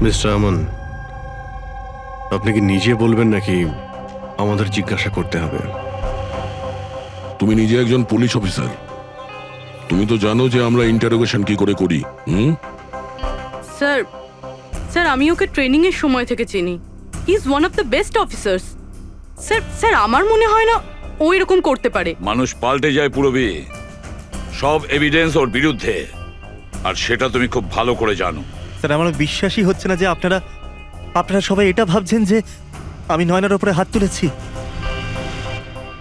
Mister আমান, আপনি কি নিজে বলবেন নাকি আমাদের জিজ্ঞাসা করতে হবে? তুমি নিজে একজন পুলিশ অফিসার, তুমি তো জানো যে আমরা ইন্টারোগেশন কি করে করি। স্যার স্যার আমি ওকে ট্রেনিং এর সময় থেকে চিনি। He is one of the best officers. Sir sir আমার মনে হয় না ও এরকম করতে পারে। মানুষ পাল্টে যায় পুরবি, সব এভিডেন্স ওর বিরুদ্ধে, আর সেটা তুমি খুব ভালো করে জানো। স্যার আমার বিশ্বাসই হচ্ছে না যে আপনারা সবাই এটা ভাবছেন যে আমি নয়নার ওপরে হাত তুলেছি।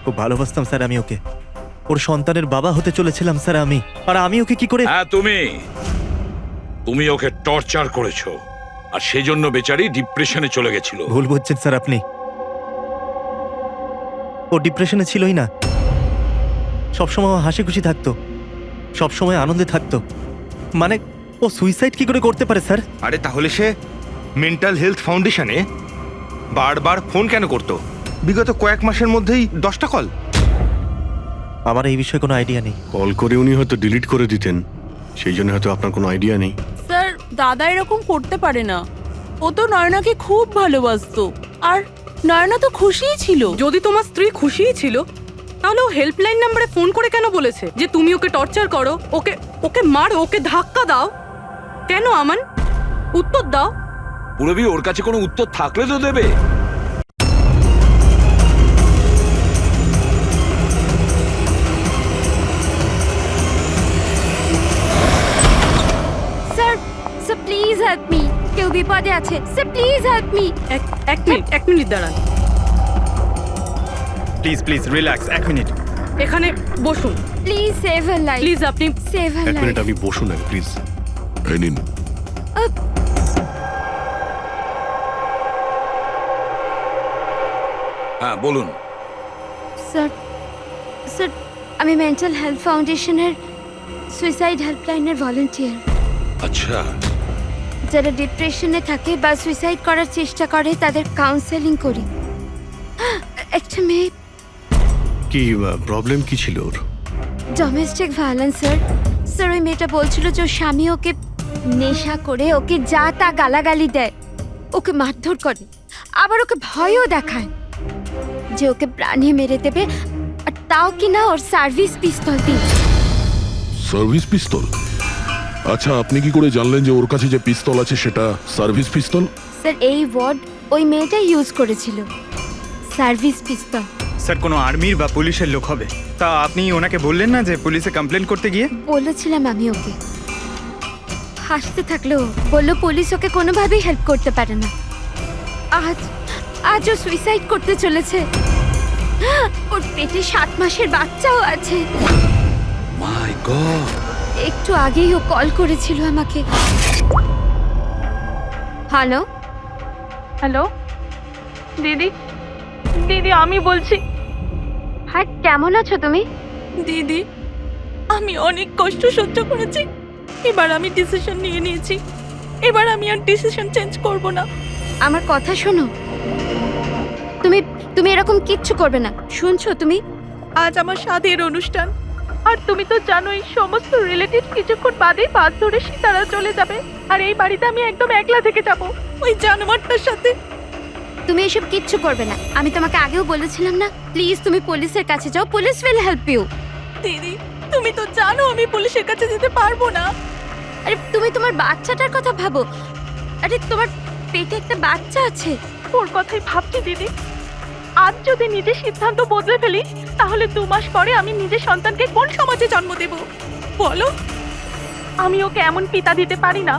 খুব ভালোবাসতাম স্যার আমি ওকে, ওর সন্তানের বাবা হতে চলেছিলাম স্যার আমি। আর আমি ওকে কি করে? হ্যাঁ, তুমি ওকে টর্চার করেছো, আর সেই জন্য বেচারি ডিপ্রেশনে চলে গেছিল। ভুল বুঝছেন স্যার আপনি, ও ডিপ্রেশনে ছিলই না। সবসময় হাসি খুশি থাকতো, সবসময় আনন্দে থাকতো। মানে ও সুইসাইড কি করে করতে পারে স্যার? আরে তাহলে সে মেন্টাল হেলথ ফাউন্ডেশনে বারবার ফোন কেন করতো? বিগত কয়েক মাসের মধ্যেই 10টা কল। আমার এই বিষয়ে কোনো আইডিয়া নেই। কল করে উনি হয়তো ডিলিট করে দিতেন, সেই জন্য হয়তো আপনার কোনো আইডিয়া নেই। স্যার দাদা এরকম করতে পারে না। ও তো নয়নাকে খুব ভালোবাসতো, আর নয়না তো খুশিই ছিল। যদি তোমার স্ত্রী খুশিই ছিল, তাহলে ও হেল্পলাইন নাম্বারে ফোন করে কেন বলেছে যে তুমি ওকে টর্চার করো, ওকে ওকে মারো, ওকে ধাক্কা দাও? কেন আমান, উত্তর দাও। পুরবি ওর কাছে কোনো উত্তর থাকলে তো দেবে। Sir sir please help me, কেউ বিপদে আছে স্যার, প্লিজ হেল্প মি। এক মিনিট দাঁড়ান, প্লিজ প্লিজ রিল্যাক্স, এক মিনিট। এখানে বসুন please save her life, please. আপনি সেভ হার এক লাইফ। মিনিট আপনি বসুন না প্লিজ। এই নিন। হ্যাঁ বলুন। স্যার স্যার আমি মেন্টাল হেলথ ফাউন্ডেশনের সুইসাইড হেল্পলাইনের ভলান্টিয়ার। আচ্ছা, যারা ডিপ্রেশনে থাকে বা সুইসাইড করার চেষ্টা করে তাদের কাউন্সেলিং করি। একটা মেয়ে কি প্রবলেম কি ছিল ওর? Domestic violence sir. স্যার ওই মেয়েটা বলছিল যে ওর স্বামী ওকে নেশা করে ওকে যা তা গালাগালি দেয়, ওকে মারধর করে, আবার ওকে ভয়ও দেখায় যে ওকে প্রাণে মেরে দেবে, আর তাও কিনা ওর সার্ভিস পিস্তল দিয়ে। সার্ভিস পিস্তল? আচ্ছা, আপনি কি করে জানলেন যে ওর কাছে যে পিস্তল আছে সেটা সার্ভিস পিস্তল? স্যার এই ওয়ার্ড ওই মেয়েটাই ইউজ করেছিল, সার্ভিস পিস্তল। স্যার কোনো আর্মির বা পুলিশের লোক হবে। তা আপনি ওনাকে বললেন না যে পুলিশে কমপ্লেন করতে গিয়ে? বলেছিলাম আমি ওকে, হাসতে থাকলো, বললো পুলিশ ওকে কোনোভাবেই হেল্প করতে পারে না। আজ ও সুইসাইড করতে চলেছে। ওর পেটে 7 মাসের বাচ্চাও আছে। মাই গড। একটু আগেই ও কল করেছিল আমাকে। হ্যালো হ্যালো দিদি, দিদি আমি বলছি। হ্যাঁ কেমন আছো তুমি? দিদি আমি অনেক কষ্ট সহ্য করেছি, এবার আমি ডিসিশন নিয়ে নিয়েছি। এবার আমি আর ডিসিশন চেঞ্জ করব না। আমার কথা শোনো, তুমি এরকম কিচ্ছু করবে না, শুনছো তুমি? আজ আমার স্বাদের অনুষ্ঠান, আর তুমি তো জানোই সমস্ত রিলেটিভ কিছুক্ষণ বাদেই বাস ধরে সীতারা চলে যাবে, আর এই বাড়িতে আমি একদম একলা থেকে যাব ওই জানোয়ারটার সাথে। তুমি এসব কিচ্ছু করবে না, আমি তোমাকে আগেও বলেছিলাম না? প্লিজ তুমি পুলিশের কাছে যাও, পুলিশ উইল হেল্প ইউ। দিদি তুমি তো জানো আমি পুলিশের কাছে যেতে পারবো না। আরে তুমি তোমার বাচ্চাটার কথা ভাবো। আরে তোমার পেটে একটা বাচ্চা আছে। ওর কথাই ভাবছি দিদি। আজ যদি নিজের সিদ্ধান্ত বদলে ফেলি, তাহলে 2 মাস পরে আমি নিজের সন্তানকে কোন সমাজে জন্ম দেব বলো? আমি ওকে এমন পিতা দিতে পারি না।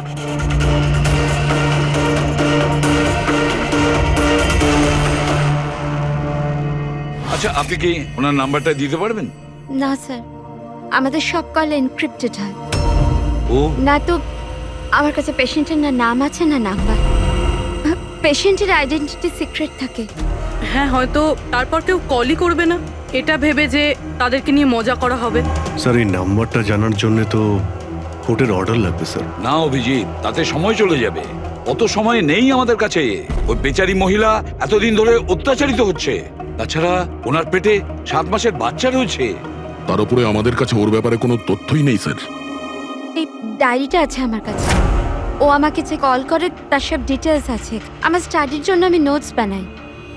আচ্ছা, আপনি কি ওনার নাম্বারটা দিতে পারবেন? না স্যার, আমাদের সব কল এনক্রিপ্টেড হয়। ও না তো আমার কাছে পেশেন্টের না নাম আছে না নাম্বার। পেশেন্টের আইডেন্টিটি সিক্রেট থাকে। হ্যাঁ, হয়তো তারপর কেউ কলই করবে না, এটা ভেবে যে তাদেরকে নিয়ে মজা করা হবে। স্যার এই নাম্বারটা জানার জন্য তো কোর্টের অর্ডার লাগবে স্যার। না অভিজিৎ, তাতে সময় চলে যাবে। অত সময় নেই আমাদের কাছে। ওই বেচারি মহিলা এতদিন ধরে অত্যাচারিত হচ্ছে, তাছাড়া ওনার পেটে 7 মাসের বাচ্চা রয়েছে। তার উপরে আমাদের কাছে ওর ব্যাপারে কোনো তথ্যই নেই স্যার। এই ডায়েরিটা আছে আমার কাছে, ও আমাকে যে কল করে তার সব ডিটেলস আছে। আমার স্টাডির জন্য আমি নোটস বানাই,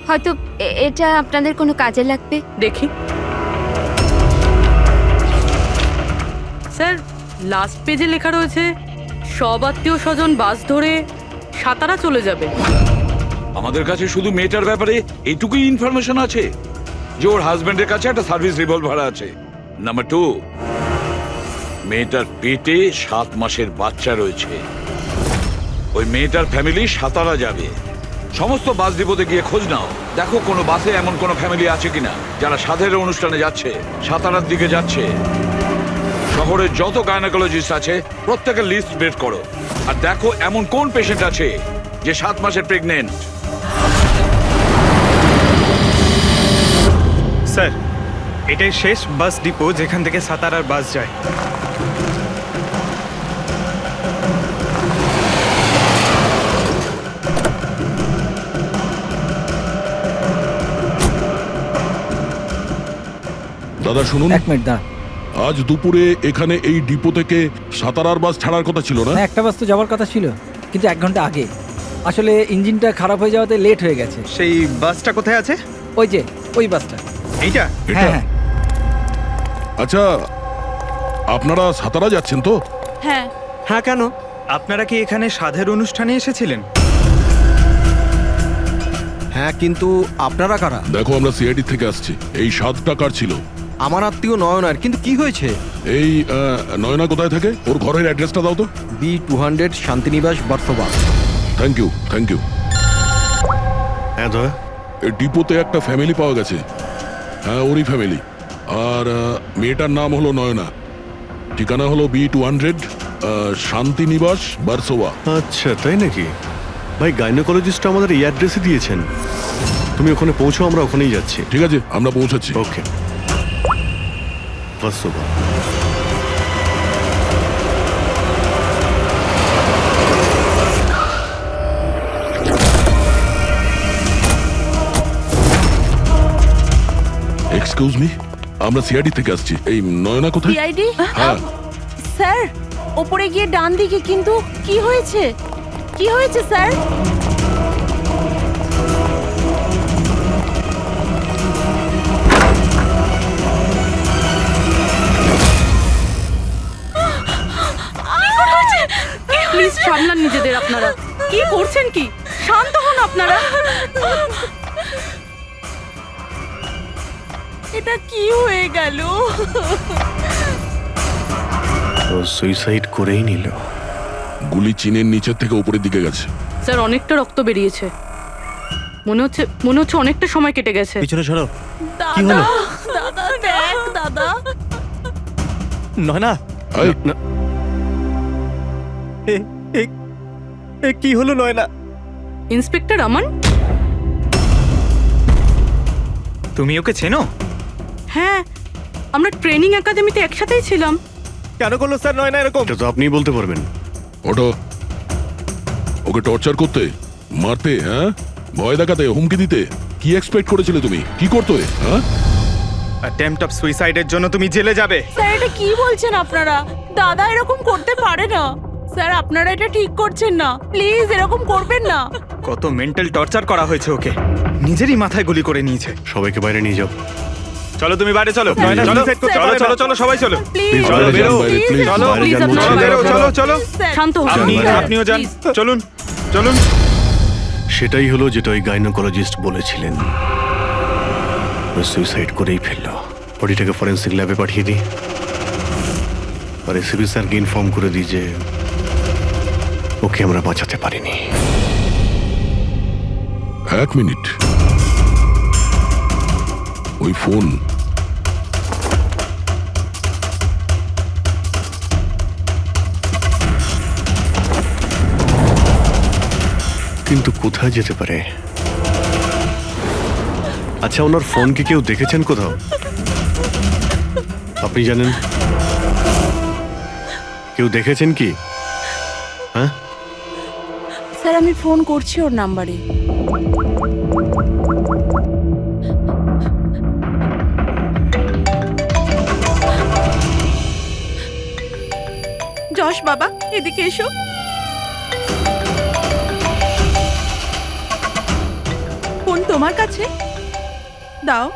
হয়তো এটা আপনাদের কোনো কাজে লাগবে। দেখি স্যার, লাস্ট পেজে লেখা রয়েছে সব আত্মীয় স্বজন বাস ধরে সাতারা চলে যাবে। আমাদের কাছে শুধু মেয়েটার ব্যাপারে এইটুকুই ইনফরমেশন আছে যে ওর হাজবেন্ডের কাছে একটা সার্ভিস রিভলভার আছে। নাম্বার 2, মেয়েটার পেটে 7 মাসের বাচ্চা রয়েছে। ওই মেয়েটার ফ্যামিলি সাতারা যাবে। সমস্ত বাস ডিপোতে গিয়ে খোঁজ নাও, দেখো কোনো বাসে এমন কোনো ফ্যামিলি আছে কিনা যারা সাধের অনুষ্ঠানে যাচ্ছে, সাতারার দিকে যাচ্ছে। শহরের যত গাইনোকোলজিস্ট আছে প্রত্যেকের লিস্ট বের করো, আর দেখো এমন কোন পেশেন্ট আছে যে 7 মাসের প্রেগনেন্ট। স্যার, এটাই শেষ বাস ডিপো যেখান থেকে সাতারার বাস যায়। দাদা শুনুন, 1 মিনিট দাঁড়া। আজ দুপুরে এখানে এই ডিপো থেকে সাতারার বাস ছাড়ার কথা ছিল না? না, একটা বাস তো যাওয়ার কথা ছিল, কিন্তু 1 ঘন্টা আগে। আসলে ইঞ্জিনটা খারাপ হয়ে যাওয়াতে লেট হয়ে গেছে। সেই বাসটা কোথায় আছে? ওই যে ওই বাসটা। এইটা? এটা? হ্যাঁ হ্যাঁ। আচ্ছা, আপনারা সাতারা যাচ্ছেন তো? হ্যাঁ। হ্যাঁ, কেন? আপনারা কি এখানে সাধের অনুষ্ঠানে এসেছিলেন? হ্যাঁ, কিন্তু আপনারা কারা? দেখো, আমরা সিআইডি থেকে আসছি। এই 7 টাকার ছিল। আমার আত্মীয় নয়নার, কিন্তু কি হয়েছে? এই নয়না কোথায় থাকে? ওর ঘরের অ্যাড্রেসটা দাও তো। B200 Shantinibas Versova. Thank you, thank you. হ্যাঁ দয়া, এই ডিপোতে একটা ফ্যামিলি পাওয়া গেছে। হ্যাঁ, ওরই ফ্যামিলি। আর মেয়েটার নাম হলো নয়না। ঠিকানা হলো B200 শান্তিনিবাস বার্সোবা। আচ্ছা তাই নাকি? ভাই, গাইনোকোলজিস্ট আমাদের এই অ্যাড্রেসে দিয়েছেন। তুমি ওখানে পৌঁছো, আমরা ওখানেই যাচ্ছি। ঠিক আছে, আমরা পৌঁছাচ্ছি। ওকে। বাসোবা। এক্সকিউজ মি, আমরা সিআইডি থেকে আসছি। এই নয়না কোথায়? সিআইডি? হ্যাঁ। স্যার, ওপরে গিয়ে ডান দিকে। কিন্তু কি হয়েছে? কি হয়েছে স্যার? প্লিজ সামলান নিজেদের আপনারা। কি করছেন কি? শান্ত হন আপনারা। এটা কি হয়ে গেল? ও সুইসাইড করেই নিল। গুলি চিনের নিচের থেকে উপরের দিকে গেছে। স্যার, অনেকটা রক্ত বেরিয়েছে। মনে হচ্ছে অনেকটা সময় কেটে গেছে। পিছনে সরো। দাদা, কি হলো? দাদা দেখ দাদা। নয়না, এই, না, কি হলো নয়না? ইন্সপেক্টর আমান? তুমি ওকে চেনো? হ্যাঁ, আমরা ট্রেনিং একাডেমিতে একসাথেই ছিলাম। কেন করলো স্যার নয়না এরকম? এটা তো আপনিই বলতে পারবেন। ওটো। ওকে টর্চার করতে, মারতে, হ্যাঁ, ভয় দেখাতে, হুমকি দিতে। কি এক্সপেক্ট করেছিলে তুমি? কি করতে? হ্যাঁ, অ্যাটেম্পট অফ সুইসাইডের জন্য তুমি জেলে যাবে। স্যার, এটা কি বলছেন আপনারা? দাদা এরকম করতে পারে না। স্যার, আপনারা এটা ঠিক করছেন না। প্লিজ এরকম করবেন না। কত মেন্টাল টর্চার করা হয়েছে ওকে। নিজেরই মাথায় গুলি করে নিয়েছে। সবাইকে বাইরে নিয়ে যাও। চলো তুমি বাইরে চলো। নয়না, চলো suicide করতে চলো পারে না। চলো চলো, সবাই চলো। প্লিজ চলো, বাইরে যান, বেরো, বাইরে, please, please, চলো, বাইরে যান, please, বলছি। আপনারা বেরো, চলো চলো। শান্ত হন। আপনিও যান। চলুন চলুন। সেটাই হলো যেটা ওই গাইনোকোলজিস্ট বলেছিলেন। সুইসাইড করেই ফেললো। বডিটাকে ফরেন্সিক ল্যাবে পাঠিয়ে দিই, আর এসিপি স্যারকে ইনফর্ম করে দিই যে ওকে আমরা বাঁচাতে পারিনি। 1 মিনিট। ওই ফোন। কিন্তু কোথায় যেতে পারে? আচ্ছা, ওনার ফোন কি কেউ দেখেছেন কোথাও? আপনি জানেন? কেউ দেখেছেন কি? হ্যাঁ, স্যার, আমি ফোন করছি ওর নাম্বারে। যশ বাবা, এদিকে এসো। তোমার কাছে দাও।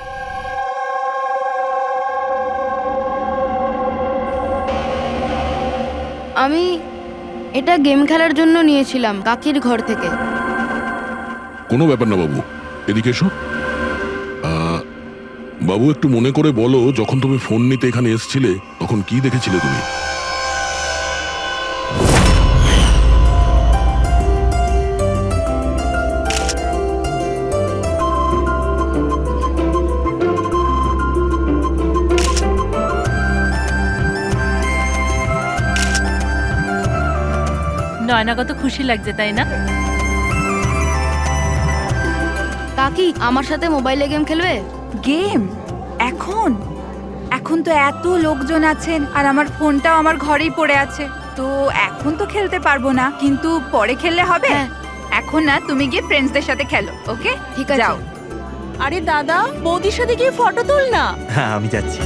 আমি এটা গেম খেলার জন্য নিয়েছিলাম কাকির ঘর থেকে। কোনো ব্যাপার না বাবু, এদিকে এসো। বাবু একটু মনে করে বলো, যখন তুমি ফোন নিতে এখানে এসেছিলে তখন কি দেখেছিলে তুমি? নয়না কত খুশি লাগছে তাই না? কাকি আমার সাথে মোবাইলে গেম খেলবে? গেম? এখন এখন তো এত লোকজন আছেন আর আমার ফোনটাও আমার ঘরেই পড়ে আছে, তো এখন তো খেলতে পারবো না, কিন্তু পরে খেললে হবে। হ্যাঁ। এখন না, তুমি গিয়ে ফ্রেন্ডসদের সাথে খেলো, ওকে? ঠিক আছে। যাও। আরে দাদা, বৌদির সাথে গিয়ে ফটো তুল না। হ্যাঁ আমি যাচ্ছি।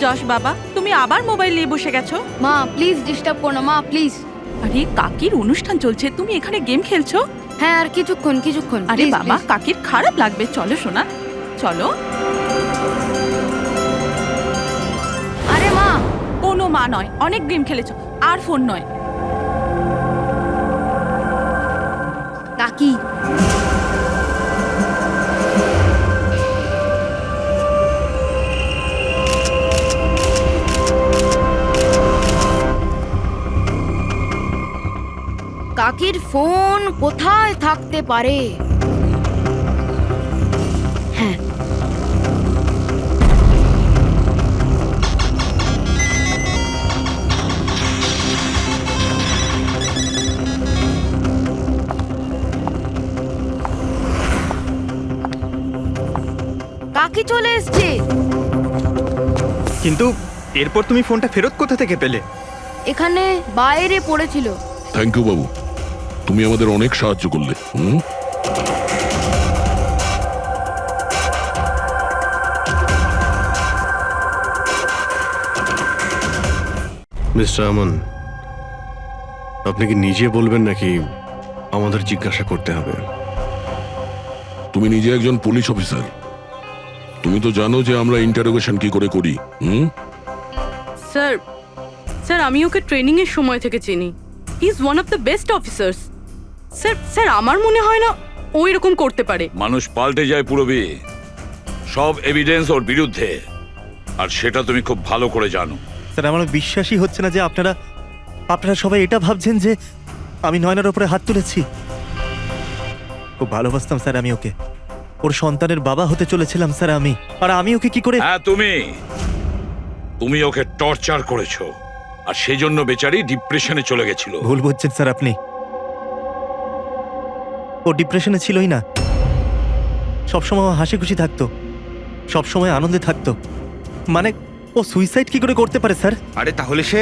যশ বাবা, তুমি আবার মোবাইল নিয়ে বসে গেছো? মা প্লিজ ডিস্টার্ব করো না, মা প্লিজ। আরে কাকির অনুষ্ঠান চলছে, তুমি এখানে গেম খেলছো? হ্যাঁ আর কিছুক্ষণ। আরে Please, বাবা, please। কাকির খারাপ লাগবে, চলো সোনা চলো। আরে মা। কোনো মা নয়, অনেক গেম খেলেছো, আর ফোন নয়। কাকি কাকির ফোন কোথায় থাকতে পারে? হ্যাঁ, কাকি চলে এসছে। কিন্তু এরপর তুমি ফোনটা ফেরত কোথা থেকে পেলে? এখানে বাইরে পড়েছিল। থ্যাংক ইউ বাবু, তুমি আমাদের অনেক সাহায্য করলে। মিস্টার আমন, আপনি কি নিজে বলবেন নাকি আমাদের জিজ্ঞাসা করতে হবে? তুমি নিজে একজন পুলিশ অফিসার, তুমি তো জানো যে আমরা ইন্টারোগেশন কি করে করি। স্যার স্যার আমি ওকে ট্রেনিং এর সময় থেকে চিনি। He is one of the best officers. Sir আমার মনে হয় না ও এরকম করতে পারে। মানুষ পাল্টে যায় পুরবী, সব এভিডেন্স ওর বিরুদ্ধে, আর সেটা তুমি খুব ভালো করে জানো। স্যার আমার বিশ্বাসই হচ্ছে না যে আপনারা সবাই এটা ভাবছেন যে আমি নয়নার উপরে হাত তুলেছি। খুব ভালোবাসতাম স্যার আমি ওকে, ওর সন্তানের বাবা হতে চলেছিলাম স্যার আমি। আর আমি ওকে কি করে? হ্যাঁ, তুমি ওকে টর্চার করেছো, আর সেজন্য বেচারি ডিপ্রেশনে চলে গেছিল। ভুল বুঝছেন স্যার আপনি, ও ডিপ্রেশনে ছিলই না। সবসময় ও হাসি খুশি থাকতো, সবসময় আনন্দে থাকতো। মানে ও সুইসাইড কি করে করতে পারে স্যার? আরে তাহলে সে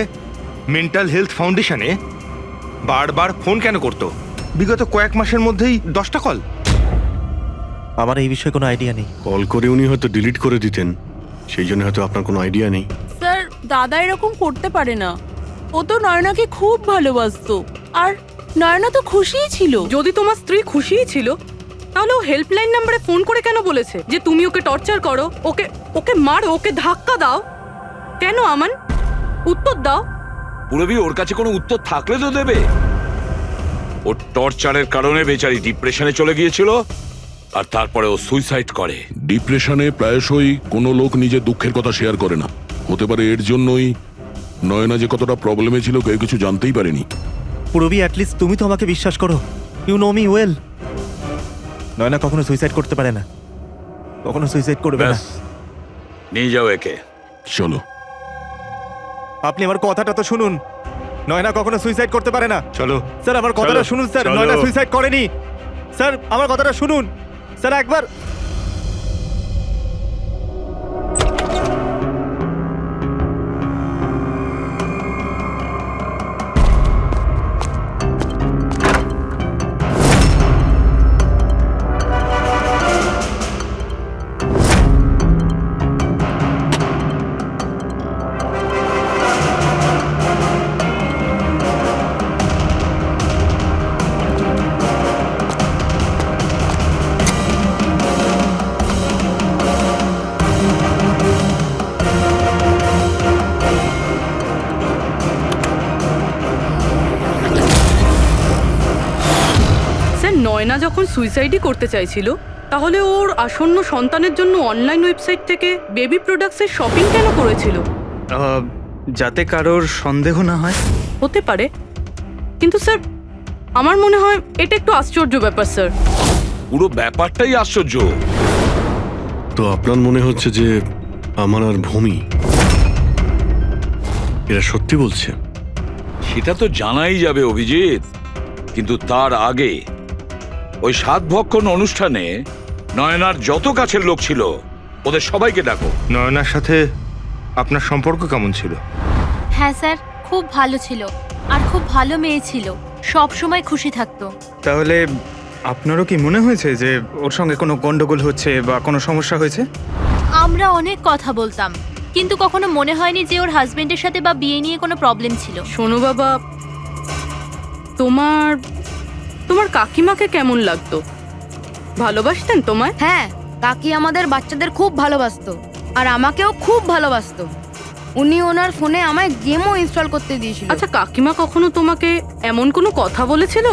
মেন্টাল হেলথ ফাউন্ডেশনে বারবার ফোন কেন করতো? বিগত কয়েক মাসের মধ্যেই 10টা কল। আমার এই বিষয়ে কোনো আইডিয়া নেই। কল করে উনি হয়তো ডিলিট করে দিতেন, সেই জন্য হয়তো আপনার কোনো আইডিয়া নেই। স্যার দাদা এরকম করতে পারে না, ও তো নয়নাকে খুব ভালোবাসতো, আর নয়না তো খুশিই ছিল। যদি তোমার স্ত্রী খুশিই ছিল, তাহলে ও হেল্পলাইন নাম্বারে ফোন করে কেন বলেছে যে তুমি ওকে টর্চার করো, ওকে মারো, ওকে ধাক্কা দাও? কেন আমান? উত্তর দাও। পুরবী, ওর কাছে কোনো উত্তর থাকলে তো দেবে। ওর টর্চারের কারণে বেচারি ডিপ্রেশনে চলে গিয়েছিল, আর তারপরে ও সুইসাইড করে। ডিপ্রেশনে প্রায়শই কোনো লোক নিজের দুঃখের কথা শেয়ার করে না। হতে পারে এর জন্যই নয়না যে কতটা প্রবলেমে ছিল কেউ কিছু জানতেই পারেনি। পুরবি, অ্যাটলিস্ট তুমি তো আমাকে বিশ্বাস করো। You know me well. Naina কখনো সুইসাইড করতে পারে না, কখনো সুইসাইড করবে না। ব্যাস, নিয়ে যাও একে। চলো। আপনি আমার কথাটা তো শুনুন, নয়না কখনো সুইসাইড করতে পারে না। চলো স্যার আমার কথাটা চলো, শুনুন স্যার, চলো। নয়না সুইসাইড করেনি। স্যার আমার কথাটা শুনুন স্যার একবার। নয়না যখন সুইসাইডই করতে চাইছিল, তাহলে ওর আসন্ন সন্তানের জন্য অনলাইন ওয়েবসাইট থেকে বেবি প্রোডাক্টসের শপিং কেন করেছিল? যাতে কারোর সন্দেহ না হয়। হতে পারে, কিন্তু স্যার আমার মনে হয় এটা একটু আশ্চর্য ব্যাপার স্যার। পুরো ব্যাপারটাই আশ্চর্য। তো আপনার মনে হচ্ছে যে আমার আর ভূমি এরা সত্যি বলছে? সেটা তো জানাই যাবে অভিজিৎ, কিন্তু তার আগে ওই 7 ভক্ষণ অনুষ্ঠানে নয়নার যত কাছের লোক ছিল ওদের সবাইকে ডাকো। নয়নার সাথে আপনার সম্পর্ক কেমন ছিল? হ্যাঁ স্যার, খুব ভালো ছিল আর খুব ভালো মেয়ে ছিল, সব সময় খুশি থাকতো। তাহলে আপনারও কি মনে হয়েছে যে ওর সঙ্গে কোনো গন্ডগোল হচ্ছে বা কোনো সমস্যা হয়েছে? আমরা অনেক কথা বলতাম, কিন্তু কখনো মনে হয়নি যে ওর হাজবেন্ডের সাথে বা বিয়ে নিয়ে কোনো প্রবলেম ছিল। শোনো বাবা, তোমার তোমার কাকিমাকে কেমন লাগতো? ভালোবাসতেন তোমায়? হ্যাঁ, কাকি আমাদের বাচ্চাদের খুব ভালোবাসতো আর আমাকেও খুব ভালোবাসতো। উনি ওনার ফোনে আমায় গেমও ইনস্টল করতে দিয়েছিল। আচ্ছা, কাকিমা কখনো তোমাকে এমন কোনো কথা বলেছিল,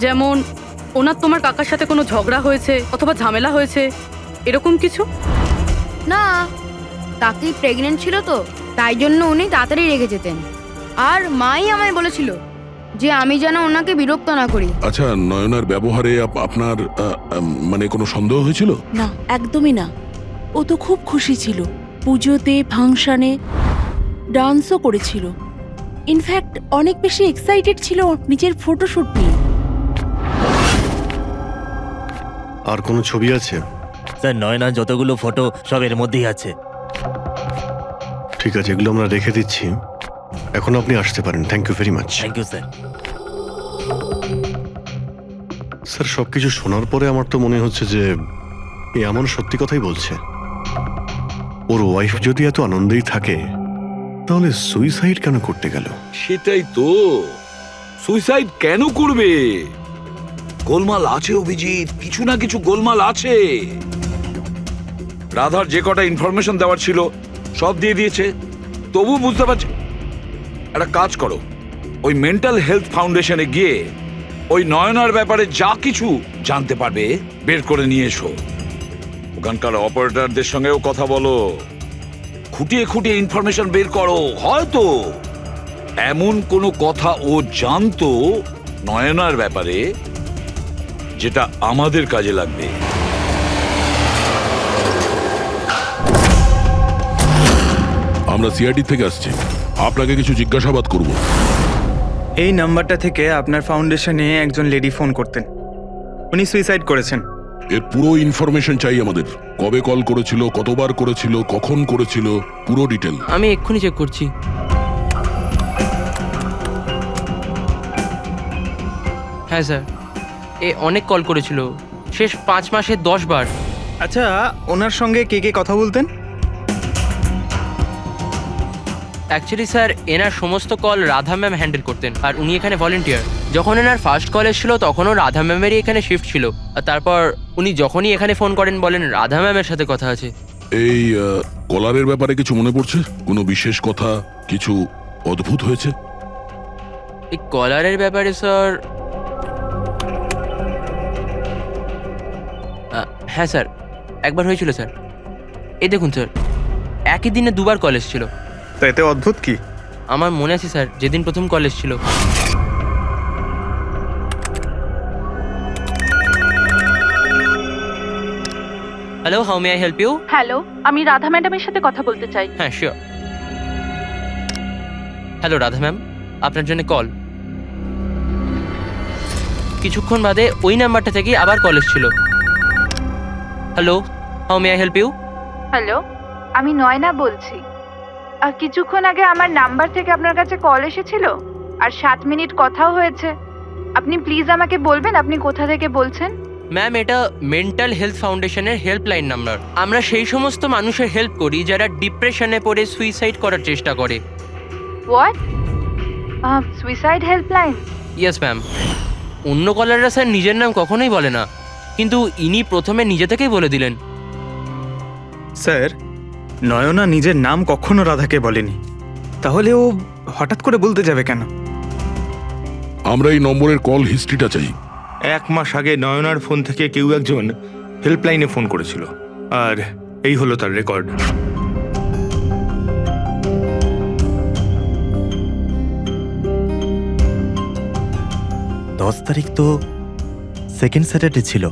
যেমন ওনার তোমার কাকার সাথে কোনো ঝগড়া হয়েছে অথবা ঝামেলা হয়েছে, এরকম কিছু? না, কাকি প্রেগনেন্ট ছিল তো, তাই জন্য উনি তাড়াতাড়ি রেগে যেতেন। আর মাই আমায় বলেছিল যে আমি যেন ওনাকে বিরক্ত না করি। আচ্ছা, নয়নার ব্যবহারে আপনার মানে কোনো সন্দেহ হয়েছিল? না, একদমই না। ও তো খুব খুশি ছিল, পুজোতে ফাংশনে ডান্সও করেছিল। ইনফ্যাক্ট অনেক বেশি এক্সাইটেড ছিল নিজের ফটোশুট নিয়ে। আর কোনো ছবি আছে? স্যার, নয়না যতগুলো ফটো সব এর মধ্যেই আছে। ঠিক আছে, এগুলো আমরা রেখে দিচ্ছি। এখন আপনি আসতে পারেন। Thank you very much. Thank you sir. Sir, সবকিছু শোনার পরে আমার তো মনে হচ্ছে যে এ এমন সত্যি কথাই বলছে। ওর ওয়াইফ যদি এত আনন্দেই থাকে, তাহলে সুইসাইড কেন করতে গেল? সেটাই তো, সুইসাইড কেন করবে? গোলমাল আছে অভিজিৎ, কিছু না কিছু গোলমাল আছে। রাধার যে কটা ইনফরমেশন দেওয়ার ছিল সব দিয়ে দিয়েছে, তবু বুঝতে পারছি। একটা কাজ করো, ওই মেন্টাল হেলথ ফাউন্ডেশনে গিয়ে ওই নয়নার ব্যাপারে যা কিছু জানতে পারবে বের করে নিয়ে এসো। ওখানকার অপারেটরদের সঙ্গেও কথা বলো, খুঁটিয়ে খুঁটিয়ে ইনফরমেশন বের করো। হয়তো এমন কোনো কথা ও জানতো নয়নার ব্যাপারে যেটা আমাদের কাজে লাগবে। আমরা সিআইডি থেকে আসছি, আপনাকে কিছু জিজ্ঞাসাবাদ করব। এই নাম্বারটা থেকে আপনার ফাউন্ডেশনে একজন লেডি ফোন করতেন, উনি সুইসাইড করেছেন। এর পুরো ইনফরমেশন চাই আমাদের। কবে কল করেছিল, কতবার করেছিল, কখন করেছিল, পুরো ডিটেল। আমি এক্ষুনি চেক করছি। হ্যাঁ স্যার, এ অনেক কল করেছিল, শেষ 5 মাসে 10 বার। আচ্ছা, ওনার সঙ্গে কে কে কথা বলতেন? অ্যাকচুয়ালি স্যার, এনার সমস্ত কল রাধা ম্যাম হ্যান্ডেল করতেন, আর উনি এখানে ভলেন্টিয়ার। যখন এনার ফার্স্ট কল এসেছিল তখনও রাধা ম্যামেরই এখানে শিফট ছিল, আর তারপর উনি যখনই এখানে ফোন করেন বলেন রাধা ম্যামের সাথে কথা আছে। এই কলারের ব্যাপারে কিছু মনে পড়ছে? কোনো বিশেষ কথা, কিছু অদ্ভুত হয়েছে? এই কলারের ব্যাপারে স্যার, হ্যাঁ স্যার, একবার হয়েছিল স্যার। এই দেখুন স্যার, একই দিনে 2 বার কল এসেছিল। তো এতে অদ্ভুত কি? আমার মনে আছে স্যার, যেদিন প্রথম কল এসেছিল। Hello, how may I help you? Hello, আমি রাধা ম্যাডামের সাথে কথা বলতে চাই। হ্যাঁ, শিওর। হ্যালো রাধা ম্যাম, আপনার জন্য কল। কিছুক্ষণ বাদে ওই নাম্বারটা থেকে আবার কল এসেছিল। Hello, how may I help you? Hello, আমি নয়না বলছি। আর কিছুক্ষণ আগে আমার নাম্বার থেকে আপনার কাছে কল এসেছিল আর 7 মিনিট কথাও হয়েছে। আপনি প্লিজ আমাকে বলবেন আপনি কোথা থেকে বলছেন? ম্যাম, এটা মেন্টাল হেলথ ফাউন্ডেশনের হেল্পলাইন নাম্বার। আমরা সেই সমস্ত মানুষের হেল্প করি যারা ডিপ্রেশনে পড়ে সুইসাইড করার চেষ্টা করে। What? Suicide helpline? Yes ma'am. অন্য কলাররা স্যার নিজের নাম কখনোই বলে না, কিন্তু ইনি প্রথমে নিজে থেকেই বলে দিলেন। স্যার, নয়না নিজের নাম কখনো রাধাকে বলেনি, তাহলে ও হঠাৎ করে বলতে যাবে কেন? আমরা এই নম্বরের কল হিস্ট্রিটা চাই। 1 মাস আগে নয়নার ফোন থেকে কেউ একজন হেল্পলাইনে ফোন করেছিল, আর এই হলো তার রেকর্ড। দশ তারিখ তো সেকেন্ড স্যাটারডে ছিল,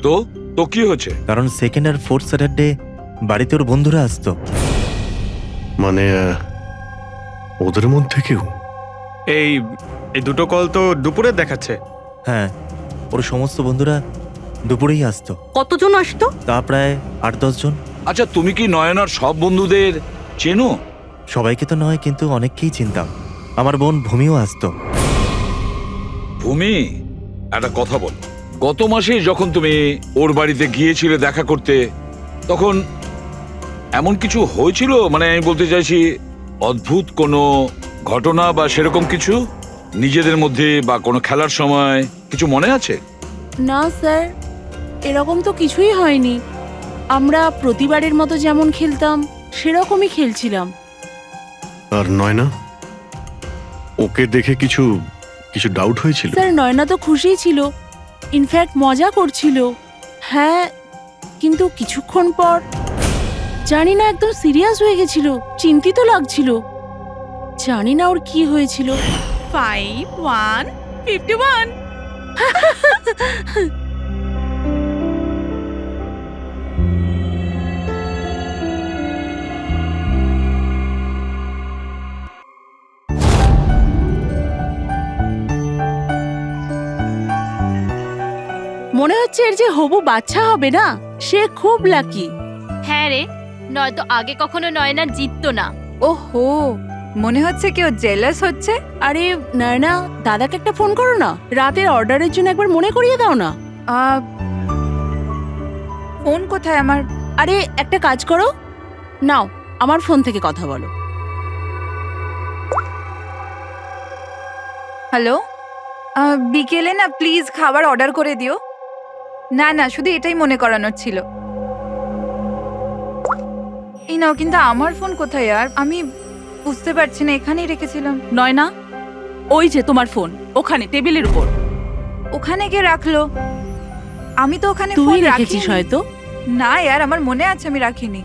তো তো কি হচ্ছে? কারণ সেকেন্ড আর ফোর্থ স্যাটারডে বাড়িতে ওর বন্ধুরা আসতো। মানে ওদের মধ্যে কেউ? এই এই দুটো কল তো দুপুরে দেখাচ্ছে। হ্যাঁ, ওর সমস্ত বন্ধুরা দুপুরেই আসতো। কতজন আসতো? তা প্রায় 8-10 জন। আচ্ছা, তুমি কি নয়নার সব বন্ধুদের চেনো? সবাইকে তো নয়, কিন্তু অনেককেই চিনতাম। আমার বোন ভূমিও আসতো। ভূমি, একটা কথা বল। গত মাসে যখন তুমি ওর বাড়িতে গিয়েছিলে দেখা করতে, তখন এমন কিছু হয়েছিল? মানে আমি বলতে চাইছি, অদ্ভুত কোনো ঘটনা বা সেরকম কিছু নিজেদের মধ্যে বা কোনো খেলার সময় কিছু মনে আছে? না স্যার, এরকম তো কিছুই হয়নি। আমরা প্রতিবারের মতো যেমন খেলতাম সেরকমই খেলছিলাম। আর নয়না, ওকে দেখে কিছু ডাউট হয়েছিল? স্যার, নয়না তো খুশিই ছিল, ইনফ্যাক্ট মজা করছিল। হ্যাঁ, কিন্তু কিছুক্ষণ পর জানি না একদম সিরিয়াস হয়ে গেছিল, চিন্তিত লাগছিল। জানি না ওর কি হয়েছিল। 5151 মনে হচ্ছে এর যে হবু বাচ্চা হবে না, সে খুব লাকি। হ্যাঁ রে, নয়তো আগে কখনো নয়না জিততো না। ওহো, মনে হচ্ছে কেউ জেলাস হচ্ছে। আরে নয়না, দাদাকে একটা ফোন করো না, রাতের অর্ডারের জন্য একবার মনে করিয়ে দাও না। ফোন কোথায় আমার? আরে একটা কাজ করো, নাও আমার ফোন থেকে কথা বলো। হ্যালো, বিকেলে না প্লিজ খাবার অর্ডার করে দিও। না না, শুধু এটাই মনে করানোর ছিল। এই নাও, কিন্তু আমার ফোন কোথায়? আর আমি বুঝতে পারছি না, এখানেই রেখেছিলাম। নয়না, ওই যে তোমার ফোন ওখানে টেবিলের উপর। ওখানে কে রাখলো? আমি তো ওখানে তুই ফোন রেখেছিস রাখিনি। হয়তো। না यार, আমার মনে আছে আমি রাখিনি।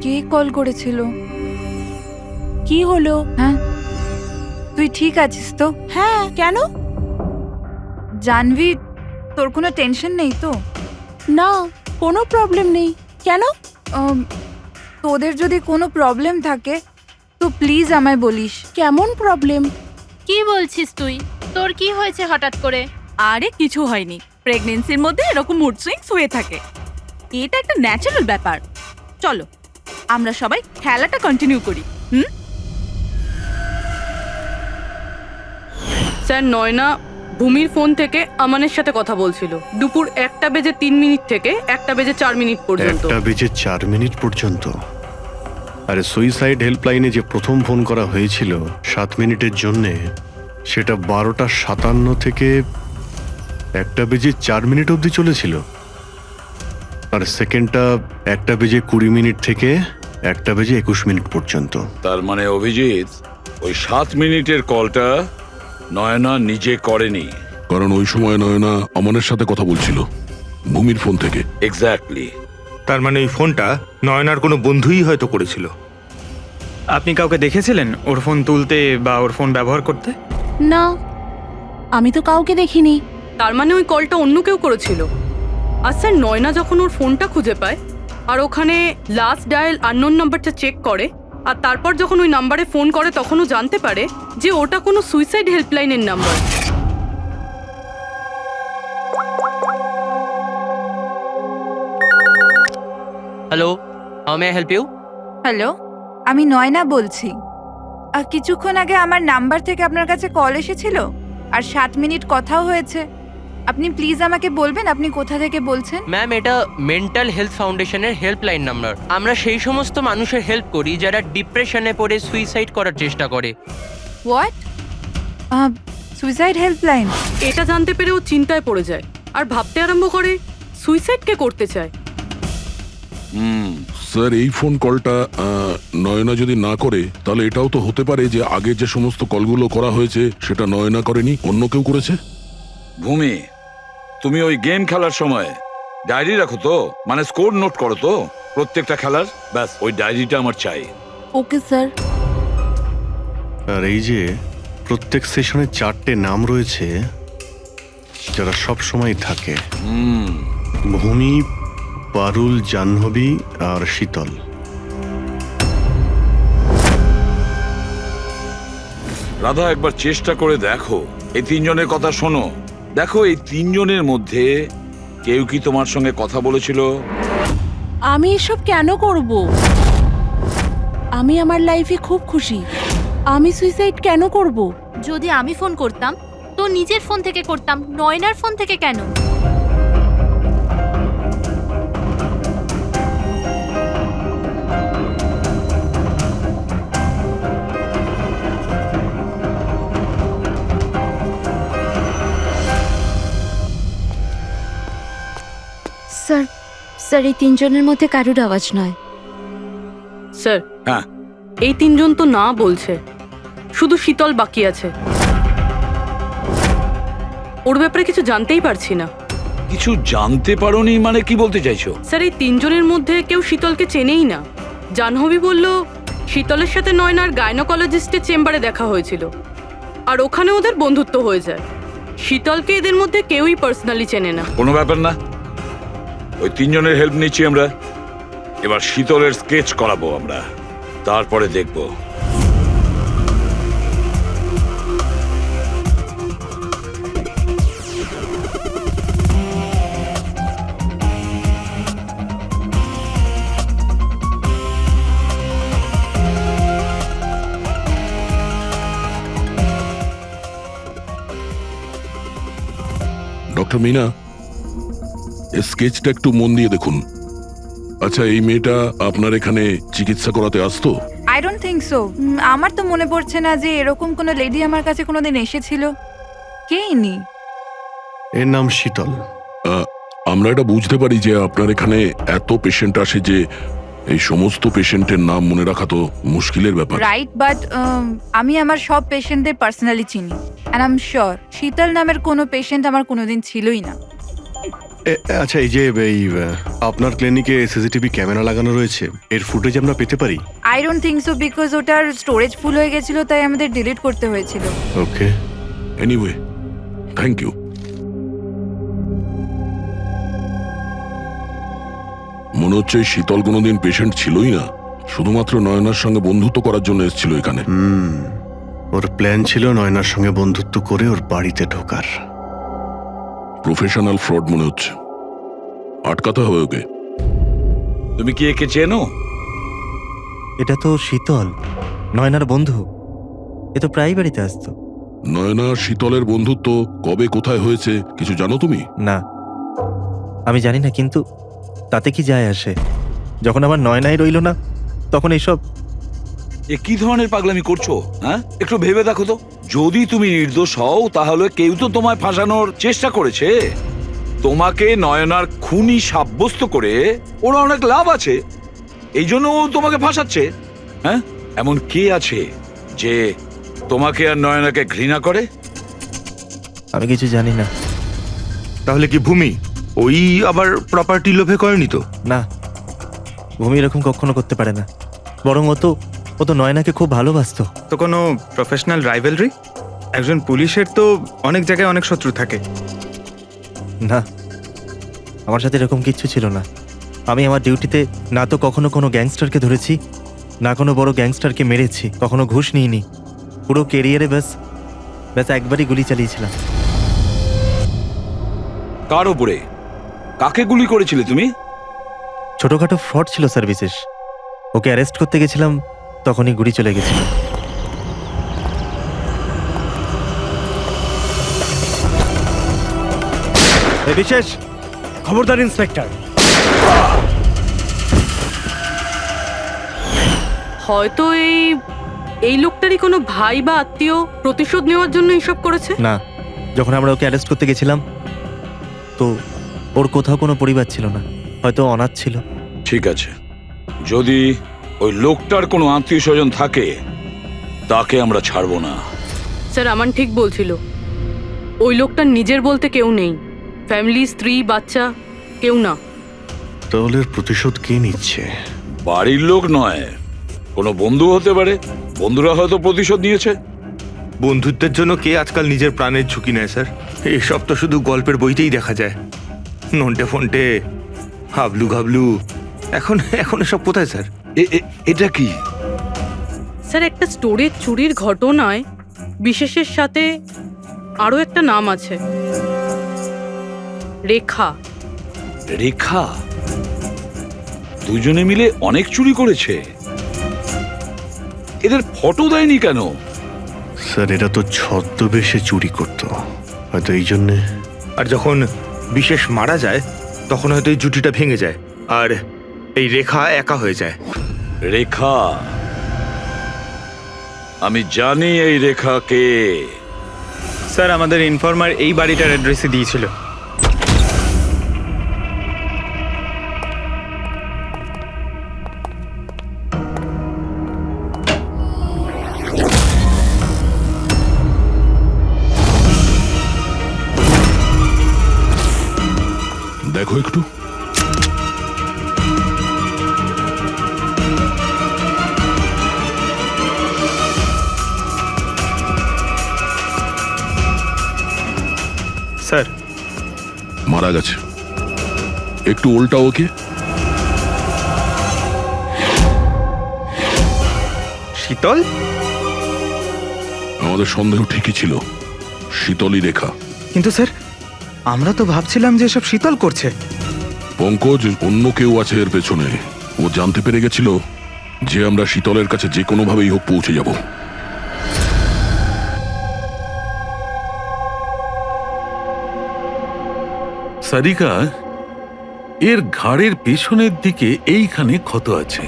কে কল করেছিল? কি হলো? হ্যাঁ, তুই ঠিক আছিস তো? হ্যাঁ, কেন? জানবি, তোর কোনো টেনশন নেই তো? না, কোনো প্রবলেম নেই। কেন? তোদের যদি কোনো প্রবলেম থাকে তো প্লিজ আমায় বলিস। কেমন প্রবলেম? কি বলছিস তুই? তোর কি হয়েছে হঠাৎ করে? আরে কিছু হয়নি, প্রেগন্যান্সির মধ্যে এরকম মুড সুইংস হয়ে থাকে, এটা একটা ন্যাচারাল ব্যাপার। চলো আমরা সবাই খেলাটা কন্টিনিউ করি। স্যার, নয়না ভূমির ফোন থেকে আমানের সাথে কথা বলছিল দুপুর 1:03 থেকে 1:04 পর্যন্ত। 1:04 পর্যন্ত? আরে সুইসাইড হেল্পলাইনে যে প্রথম ফোন করা হয়েছিল 7 মিনিটের জন্যে, সেটা 12:57 থেকে 1:04 অবধি চলেছিল। আর সেকেন্ডটা 1:20 থেকে 1:21 পর্যন্ত। তার মানে অভিজিৎ, ওই 7 মিনিটের কলটা নয়না নিজে করেনি। কারণ ওই সময় নয়না আমানের সাথে কথা বলছিল ভূমির ফোন থেকে। এক্স্যাক্টলি। তার মানে ওই ফোনটা নয়নার কোনো বন্ধুই হয়তো করেছিল। আপনি কাউকে দেখেছিলেন ওর ফোন তুলতে বা ওর ফোন ব্যবহার করতে? না, আমি তো কাউকে দেখিনি। তার মানে ওই কলটা অন্য কেউ করেছিল। আর স্যার, নয়না যখন ওর ফোনটা খুঁজে পায় আর ওখানে লাস্ট ডায়াল আননোন নাম্বারটা চেক করে, আর তারপর যখন ওই নাম্বারে ফোন করে, তখন ও জানতে পারে যে ওটা কোনো সুইসাইড হেল্পলাইনের number. Hello, how may I help you? Hello, আমি নয়না বলছি। কিছুক্ষণ আগে আমার নাম্বার থেকে আপনার কাছে কল এসেছিল, আর 7 মিনিট কথাও হয়েছে। আপনি প্লিজ আমাকে বলবেন আপনি কোথা থেকে বলছেন? ম্যাম, এটা মেন্টাল হেলথ ফাউন্ডেশনের হেল্পলাইন নাম্বার। আমরা সেই সমস্ত মানুষের হেল্প করি যারা ডিপ্রেশনে পড়ে সুইসাইড করার চেষ্টা করে। হোয়াট? Suicide helpline? এটা জানতে পেরে ও চিন্তায় পড়ে যায় আর ভাবতে আরম্ভ করে সুইসাইড কে করতে চায়। স্যার, এই ফোন কলটা নয়না যদি না করে তাহলে এটাও তো হতে পারে যে আগে যে সমস্ত কলগুলো করা হয়েছে সেটা নয়না করেনি, অন্য কেউ করেছে। ভূমি, তুমি ওই গেম খেলার সময় ডায়েরি রাখো তো, মানে স্কোর নোট করো তো প্রত্যেকটা খেলার? ব্যাস ওই ডায়েরিটা আমার চাই। Okay sir. আর এই যে প্রত্যেক সেশনে 4টে নাম রয়েছে যারা সব সময় থাকে, ভূমি, পারুল, জাহ্নবী আর শীতল। রাধা, একবার চেষ্টা করে দেখো, এই 3 জনের কথা শোনো। দেখো, এই 3 জনের মধ্যে কেউ কি তোমার সঙ্গে কথা বলেছিল? আমি এসব কেন করব? আমি আমার লাইফে খুব খুশি। আমি সুইসাইড কেন করব? যদি আমি ফোন করতাম তো নিজের ফোন থেকে করতাম, নয়নার ফোন থেকে কেন? স্যার, স্যার এই 3 জনের মধ্যে কারুর আওয়াজ নয়। স্যার, হ্যাঁ, এই 3 জন তো না বলছে, শুধু শীতল বাকি আছে। ওর ব্যাপারে কিছু জানতেই পারছি না। কিছু জানতে পারোনি মানে কি বলতে চাইছো? স্যার, এই 3 জনের মধ্যে কেউ শীতলকে চেনেই না। জাহ্নবী বলল শীতলের সাথে নয়নার গাইনোকোলজিস্টের চেম্বারে দেখা হয়েছিল আর ওখানে ওদের বন্ধুত্ব হয়ে যায়। শীতলকে এদের মধ্যে কেউই পার্সোনালি চেনে না। কোনো ব্যাপার না, ওই 3 জনের হেল্প নিচ্ছি আমরা। এবার শীতলের স্কেচ করাবো আমরা, তারপরে দেখবো। ডক্টর মিনা, এই স্কেচটা একটু মন দিয়ে দেখুন। আচ্ছা, এই মেয়েটা আপনার এখানে চিকিৎসা করাতে আসতো? I don't think so. আমার তো মনে পড়ছে না যে এরকম কোনো লেডি আমার কাছে কোনোদিন এসেছিল। কে ইনি? এর নাম শীতল। আমরা এটা বুঝতে পারি যে আপনার এখানে এত পেশেন্ট আসে যে এই সমস্ত পেশেন্টের নাম মনে রাখা তো মুশকিলের ব্যাপার। রাইট, বাট আমি আমার সব পেশেন্টদের পার্সোনালি চিনি অ্যান্ড আই এম শিওর শীতল নামের কোনো পেশেন্ট আমার কোনোদিন ছিলই না। আচ্ছা, এই যে আপনার ক্লিনিকে সিসিটিভি ক্যামেরা লাগানো রয়েছে, এর ফুটেজ আমরা পেতে পারি? I don't think so, because ওটার স্টোরেজ ফুল হয়ে গেছিল, তাই আমাদের ডিলিট করতে হয়েছিল। ওকে, এনিওয়ে, থ্যাংক ইউ। মনে হচ্ছে এই শীতল কোনোদিন পেশেন্ট ছিলই না, শুধুমাত্র নয়নার সঙ্গে বন্ধুত্ব করার জন্য এসেছিল এখানে। ওর প্ল্যান ছিল নয়নার সঙ্গে বন্ধুত্ব করে ওর বাড়িতে ঢোকার। প্রফেশনাল ফ্রড মনে হচ্ছে, আটকাতে হবে ওকে। তুমি কি একে চেনো? এটা তো শীতল, নয়নার বন্ধু। এ তো প্রায় বাড়িতে আসতো। নয়না শীতলের বন্ধুত্ব কবে কোথায় হয়েছে কিছু জানো তুমি? না, আমি জানি না, কিন্তু তাতে কি যায় আসে? যখন আমার নয়নাই রইল না তখন এইসব। এ কি ধরনের পাগলামি করছো? হ্যাঁ, একটু ভেবে দেখো তো, যদি তুমি নির্দোষ হও তাহলে কেউ তো তোমায় ফাঁসানোর চেষ্টা করেছে। তোমাকে নয়নার খুনি সাব্যস্ত করে ওরা অনেক লাভ আছে, এই জন্য ও তোমাকে ফাঁসাচ্ছে। হ্যাঁ, এমন কে আছে যে তোমাকে আর নয়নাকে ঘৃণা করে? আমি কিছু জানি না। তাহলে কি ভূমি ওই আবার প্রপার্টি লোভে করেনি তো? না, ভূমি এরকম কখনো করতে পারে না। বরং ও তো নয়নাকে খুব ভালোবাসতো। তো কোনো প্রফেশনাল রাইভেলরি? একজন পুলিশের তো অনেক জায়গায় অনেক শত্রু থাকে। না, আমার সাথে এরকম কিচ্ছু ছিল না। আমি আমার ডিউটিতে না তো কখনো কোনো গ্যাংস্টারকে ধরেছি, না কোনো বড় গ্যাংস্টারকে মেরেছি, কখনো ঘুষ নিইনি। পুরো কেরিয়ারে ব্যাস একবারই গুলি চালিয়েছিলাম। কার উপরে? কাকে গুলি করেছিলে তুমি? ছোটখাটো ফ্রড ছিল স্যার, বিশেষ। ওকে অ্যারেস্ট করতে গেছিলাম, তখনই গুলি চলে গেছিল। বিশেষ খবরদার ইন্সপেক্টর। হয়তো এই লোকটারই কোনো ভাই বা আত্মীয় প্রতিশোধ নেওয়ার জন্য এইসব করেছে। না, যখন আমরা ওকে অ্যারেস্ট করতে গেছিলাম তো ওর কোথাও কোনো পরিবার ছিল না, হয়তো অনাথ ছিল। ঠিক আছে, যদি ওই লোকটার কোনো আত্মীয় স্বজন থাকে তাকে আমরা ছাড়বো না। স্যার আমান ঠিক বলছিল, ওই লোকটার নিজের বলতে কেউ নেই, ফ্যামিলি, স্ত্রী, বাচ্চা কেউ না। তাহলে এর প্রতিশোধ কে নিচ্ছে? বাড়ির লোক নয়, কোনো বন্ধু হতে পারে। বন্ধুরা হয়তো প্রতিশোধ নিয়েছে। বন্ধুত্বের জন্য কে আজকাল নিজের প্রাণের ঝুঁকি নেয় স্যার? এসব তো শুধু গল্পের বইতেই দেখা যায়। নন্টে ফন্টে, হাবলু ঘাবলু, এখন এসব কোথায় স্যার? এটা কি? স্যার একটা স্টোরের চুরির ঘটনায় বিশেষের সাথে আরও একটা নাম আছে, রেখা। রেখা? দুজনে মিলে অনেক চুরি করেছে। এদের ফটো দেয়নি কেন? স্যার এরা তো ছদ্মবেশে চুরি করতো, হয়তো এই জন্যে। আর যখন বিশেষ মারা যায় তখন হয়তো এই জুটিটা ভেঙে যায় আর এই রেখা একা হয়ে যায়। রেখা? আমি জানি এই রেখা কে। স্যার আমাদের ইনফর্মার এই বাড়িটার অ্যাড্রেসে দিয়েছিল। দেখো একটু। স্যার মারা গেছে। একটু উল্টা ওকে। শীতল? আমাদের সন্দেহ ঠিকই ছিল, শীতলই রেখা। কিন্তু স্যার আমরা তো ভাবছিলাম যে সব শীতল করছে। পঙ্কজ, অন্য কেউ আছে এর পেছনে। ও জানতে পেরে গেছিল যে আমরা শীতলের কাছে যে কোনো ভাবেই হোক পৌঁছে যাব। সারিকা, এর ঘাড়ের পেছনের দিকে এইখানে ক্ষত আছে।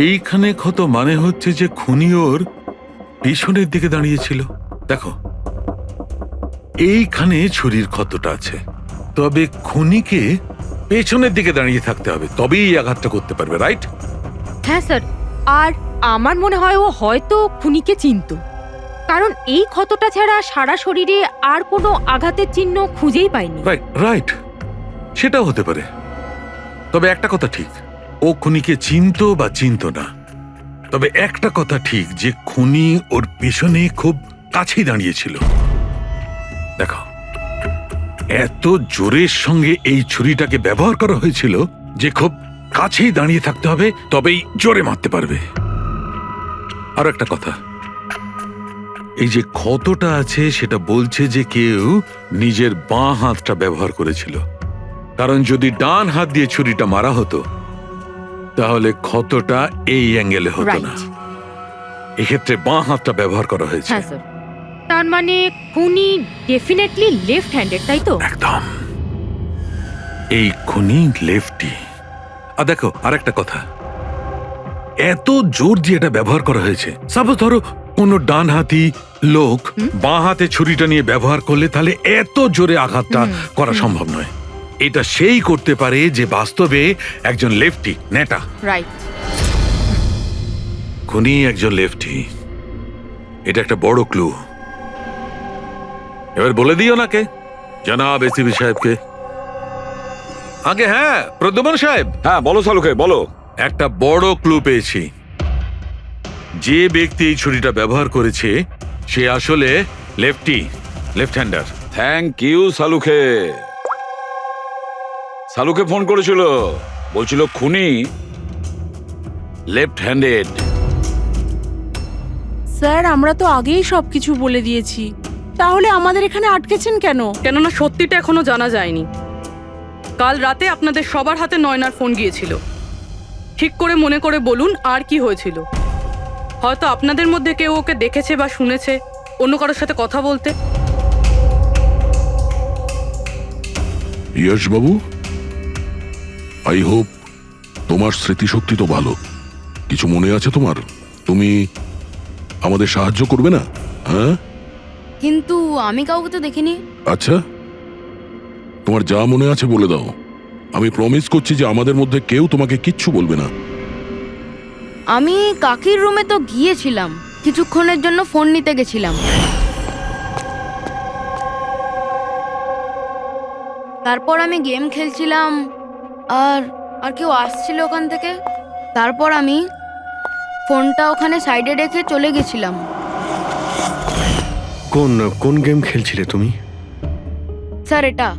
এইখানে ক্ষত মানে হচ্ছে যে খুনি ওর পেছনের দিকে দাঁড়িয়েছিল। দেখো, এইখানে ছুরির ক্ষতটা আছে, তবে খুনিকে পেছনের দিকে দাঁড়িয়ে থাকতে হবে, তবেই এই আঘাতটা করতে পারবে, রাইট? হ্যাঁ স্যার, আর আমার মনে হয় ও হয়তো খুনিকে চিনতো, কারণ এই ক্ষতটা ছাড়া সারা শরীরে আর কোনো আঘাতের চিহ্ন খুঁজেই পাইনি। রাইট রাইট, সেটাও হতে পারে। তবে একটা কথা ঠিক, ও খুনিকে চিনতো বা চিনতো না, তবে একটা কথা ঠিক যে খুনি ওর পেছনে খুব কাছেই দাঁড়িয়েছিল। দেখো, এত জোরের সঙ্গে এই ছুরিটাকে ব্যবহার করা হয়েছিল যে খুব কাছেই দাঁড়িয়ে থাকতে হবে, তবেই জোরে মারতে পারবে। আর একটা কথা, এই যে ক্ষতটা আছে সেটা বলছে যে কেউ নিজের বাঁ হাতটা ব্যবহার করেছিল, কারণ যদি ডান হাত দিয়ে ছুরিটা মারা হতো তাহলে ক্ষতটা এই অ্যাঙ্গেলে হতো না। এক্ষেত্রে বাঁ হাতটা ব্যবহার করা হয়েছে। হ্যাঁ স্যার, তার মানে খুনি ডেফিনেটলি লেফট হ্যান্ডেড, তাই তো? একদম, এই খুনি লেফটি। আর দেখো, আর একটা কথা, এত জোর দিয়ে এটা ব্যবহার করা হয়েছে। সাপোজ ধরো কোনো ডান হাতি লোক বাঁ হাতে ছুরিটা নিয়ে ব্যবহার করলে তাহলে এত জোরে আঘাতটা করা সম্ভব নয়। এটা সেই করতে পারে যে বাস্তবে একজন লেফটি নেতা। রাইট, খুনি একজন লেফটি, এটা একটা বড় ক্লু। এবার বলে দিও নাকে জানাব এসিপি সাহেবকে। আগে হ্যাঁ, প্রদ্যুম্ন সাহেব। হ্যাঁ বলো সালুকে, বলো। একটা বড় ক্লু পেয়েছি। যে ব্যক্তি এই ছুরিটা ব্যবহার করেছে সে আসলে লেফট হ্যান্ডার। থ্যাংক ইউ সালুকে। সালুকে ফোন করেছিল, বলছিল খুনি লেফট হ্যান্ডেড। স্যার আমরা তো আগেই সবকিছু বলে দিয়েছি, তাহলে আমাদের এখানে আটকেছেন কেন? কেননা সত্যিটা এখনো জানা যায়নি। কাল রাতে আপনাদের সবার হাতে নয়নার ফোন গিয়েছিল। ঠিক করে মনে করে বলুন আর কি হয়েছিল। হয়তো আপনাদের মধ্যে কেউ ওকে দেখেছে বা শুনেছে অন্য কারোর সাথে কথা বলতে। ইয়শ বাবু, আই হোপ তোমার স্মৃতিশক্তি তো ভালো। কিছু মনে আছে তোমার? তুমি আমাদের সাহায্য করবে না? হ্যাঁ, কিন্তু আমি কাউকে তো দেখিনি। আচ্ছা, তোমার যা মনে আছে বলে দাও। আমি প্রমিস করছি যে আমাদের মধ্যে কেউ তোমাকে কিচ্ছু বলবে না। আমি কাকির রুমে তো গিয়েছিলাম, কিছুক্ষণের জন্য ফোন নিতে গেছিলাম। তারপর আমি গেম খেলছিলাম, আর আর কেউ আসছিল ওখান থেকে। তারপর আমি ফোনটা ওখানে সাইডে রেখে চলে গেছিলাম। কোন কোন গেম খেলছিলে তুমি? স্যার, এটা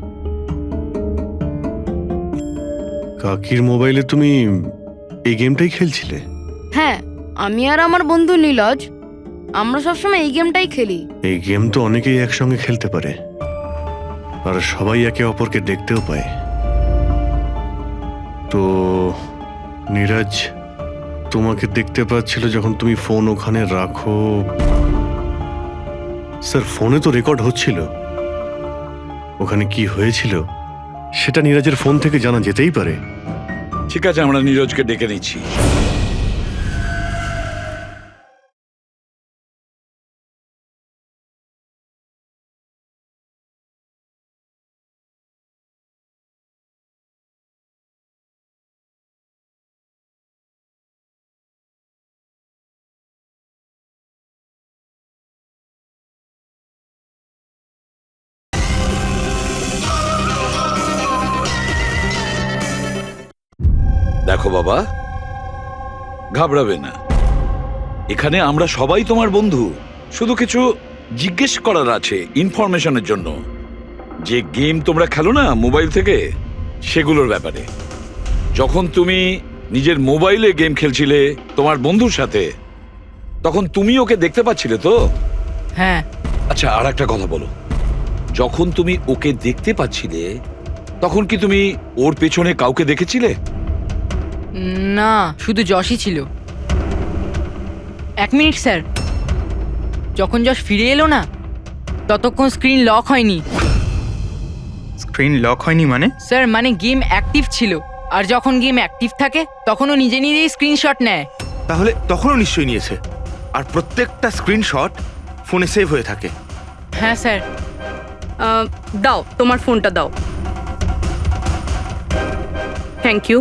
কাকির মোবাইলে তুমি এই গেমটাই খেলছিলে? হ্যাঁ, আমি আর আমার বন্ধু নীলজ আমরা সবসময় এই গেমটাই খেলি। এই গেম তো অনেকেই একসঙ্গে খেলতে পারে, আর সবাই একে অপরকে দেখতেও পায়। তো নীরজ তোমাকে দেখতে পাচ্ছিল যখন তুমি ফোন ওখানে রাখো। স্যার, ফোনে তো রেকর্ড হচ্ছিল। ওখানে কি হয়েছিল সেটা নীরজের ফোন থেকে জানা যেতেই পারে। ঠিক আছে, আমরা নীরজকে ডেকে নিচ্ছি। দেখো বাবা, ঘাবড়াবে না। এখানে আমরা সবাই তোমার বন্ধু। শুধু কিছু জিজ্ঞেস করার আছে ইনফরমেশনের জন্য। যে গেম তোমরা খেলো না মোবাইল থেকে, সেগুলোর ব্যাপারে। যখন তুমি নিজের মোবাইলে গেম খেলছিলে তোমার বন্ধুর সাথে, তখন তুমি ওকে দেখতে পাচ্ছিলে তো? হ্যাঁ। আচ্ছা, আর একটা কথা বলো, যখন তুমি ওকে দেখতে পাচ্ছিলে তখন কি তুমি ওর পেছনে কাউকে দেখেছিলে? না, শুধু যশই ছিল। 1 মিনিট স্যার, যখন যশ ফিরে এলো না ততক্ষণ স্ক্রিন লক হয়নি। স্ক্রিন লক হয়নি মানে? স্যার, মানে গেম অ্যাক্টিভ ছিল, আর যখন গেম অ্যাক্টিভ থাকে তখন ও নিজে নিজেই স্ক্রিনশট নেয়। তাহলে তখনও নিশ্চয়ই নিয়েছে। আর প্রত্যেকটা স্ক্রিনশট ফোনে সেভ হয়ে থাকে। হ্যাঁ স্যার। দাও, তোমার ফোনটা দাও। Thank you.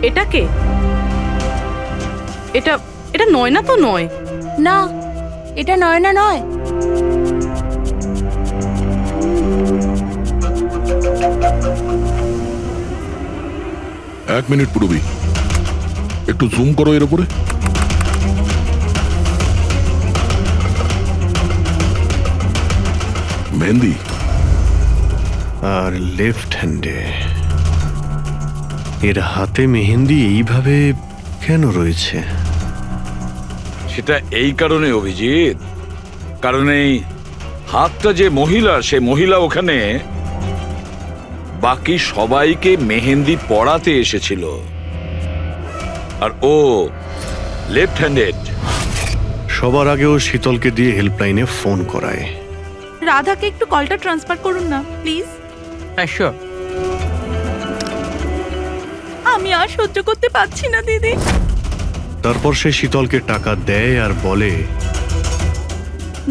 এটা কে? এটা এটা নয়না তো নয়। না, এটা নয়না নয়। এক মিনিট পুরবি, একটু জুম করো এর উপরে। মেহেন্দি আর লেফট হ্যান্ডে এর হাতে মেহেন্দি এইভাবে কেন রয়েছে? সেটা এই কারণে অভিজিৎ, কারণ এই হাতটা যে মহিলার, সে মহিলা ওখানে বাকি সবাইকে মেহেন্দি পড়াতে এসেছিল, আর ও লেফট হ্যান্ডেড। সবার আগে ও শীতলকে দিয়ে হেল্পলাইনে ফোন করায়। রাধাকে একটু কলটা ট্রান্সফার করুন না প্লিজ। হ্যাঁ শিওর। আমি আর সহ্য করতে পারছি না দিদি। তারপর সে শীতলকে টাকা দেয় আর বলে,